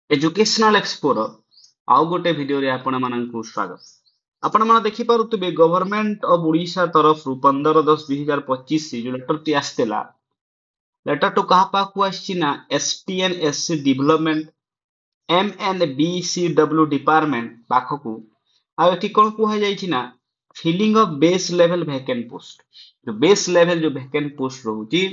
Educational एक्सपोर आउ गोटे video रे आपण माननकु स्वागत। आपण माने देखि पारुतबे गवर्नमेंट ऑफ ओडिशा तरफ रु 15/10/2025 जो लेटर टी आस्तेला। लेटर टू कहा पाकु आछि ना एसटीएनएससी डेवलपमेंट एमएनबीसीडब्ल्यू डिपार्टमेंट पाखकु आ एठी कोन कुहा जाइछि ना filling of base level vacant post जो बेस लेवल जो वैकेंट पोस्ट रहउची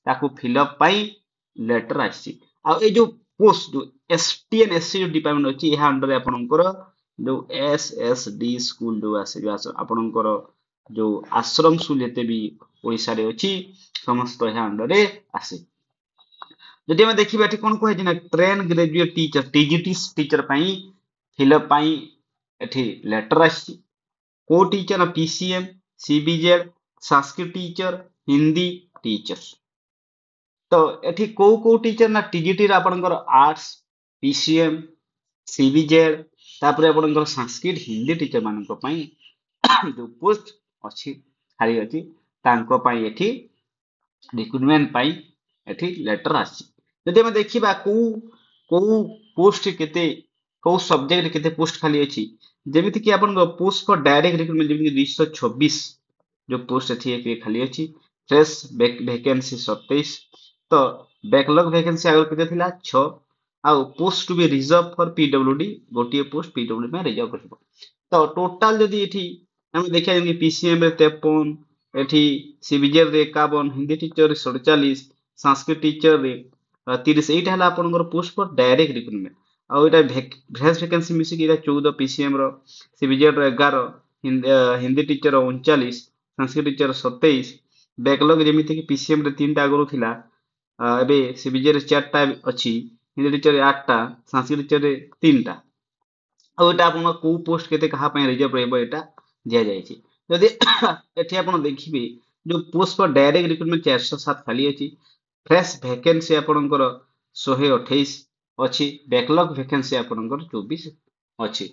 ताकू फिल अप पाई लेटर आछि। आ ए जो पोस्ट जो एसटीएनएससी जो डिपार्टमेंट अछि एहा अंडर आपनकर जो एसएसडी स्कूल जो आसे जो आपनकर जो आश्रम स्कूल जते भी ओडिसा रे अछि समस्त एहा अंडर रे आसे। जदि हम देखिबा एठी कोन कहै ना train graduate teacher TGT teacher पई फिलअप पई एठी लेटर आछि। को टीचर ना PCM CBZ Sanskrit teacher Hindi teacher. तो एठी को टीचर ना टीजीटी रा आपनकर आर्ट्स पीसीएम सीबीजेड तापर आपनकर संस्कृत हिंदी टीचर मानक पई जो पोस्ट अछि खाली अछि तांको पई एठी रिक्रूटमेंट पाई एठी लेटर आछि। जदि हम देखिबा को पोस्ट केते को सब्जेक्ट केते पोस्ट खाली अछि जेमिति कि आपन पोस्ट फॉर डायरेक्ट रिक्रूटमेंट जेमिति 226 जो पोस्ट एठी एक खाली अछि। फ्रेश वैकेंसी 27 तो बैकलॉग वैकेंसी आगर केते थिला 6 आ post to be reserve for PWD गोटिए पोस्ट पीडब्ल्यूडी में रिजर्व करबो। तो टोटल जदि एठी हम देखिया जेमिति पीसीएम रे 53 एठी सीबीजेड रे 51 हिंदी टीचर रे 47 संस्कृत टीचर रे 30 एटा हला आपनकर post for direct recruitment uh Etah fresh vacancy मिसी कि 14 पीसीएम रो सीबीजेड रो 11 हिंदी टीचर रो 39 संस्कृत टीचर रो 27 बैकलॉग जेमिति कि पीसीएम रे 3टा आगरो थिला एबे सीबीजेड रे 4टा अछि हिंदी टीचर रे 8टा संस्कृत टीचर रे 3टा आ एटा आपन को पोस्ट केते कहा पय रिजर्व रहबो एटा दिया जायछि। जदि एठी आपन देखिबे जो पोस्ट फॉर डायरेक्ट रिक्रूटमेंट 407 खाली अछि। फ्रेश वैकेंसी आपनकर 128 अछि बैकलॉग वैकेंसी आपनकर 24 अछि।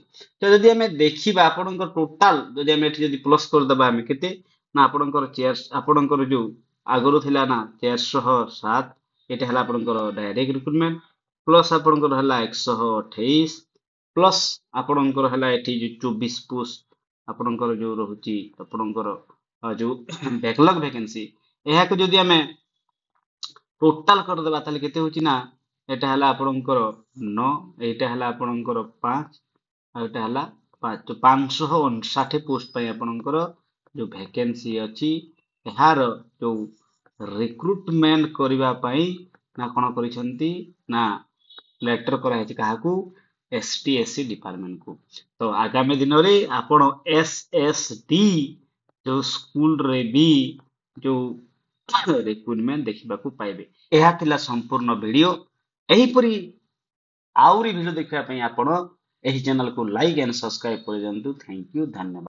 तो जदि हमें देखिबा आपनकर टोटल जदि हम एठी जदि प्लस कर दबा हम केते ना आपनकर चेयर आपनकर जो आगरो थिला ना 407 एटा हला आपनकर डायरेक्ट रिक्रूटमेंट प्लस आपनकर हला 128 प्लस आपनकर हला एठी जो 24 पोस्ट आपनकर जो रहुची आपनकर जो बैकलॉग वैकेंसी एहा को जदि हमें टोटल कर देबा ताले केते होची ना एटा हला आपनकर 9 एटा हला आपनकर 5 आ एटा हला 5 तो 559 पोस्ट पय आपनकर जो वैकेंसी अछि एहार जो रिक्रूटमेंट करिवा पई ना कोन करिसंती ना लेटर करा है काहाकू एसटीएससी डिपार्टमेंट को। तो आगामी दिन रे आपण एसएसडी जो स्कूल रे भी जो रिक्रूटमेंट देखिबा को पाइबे। एहा थिला संपूर्ण वीडियो एही परी आउरी वीडियो देखिबा पई आपण एही चैनल को लाइक एंड सब्सक्राइब कर दियंतु। थैंक यू धन्यवाद।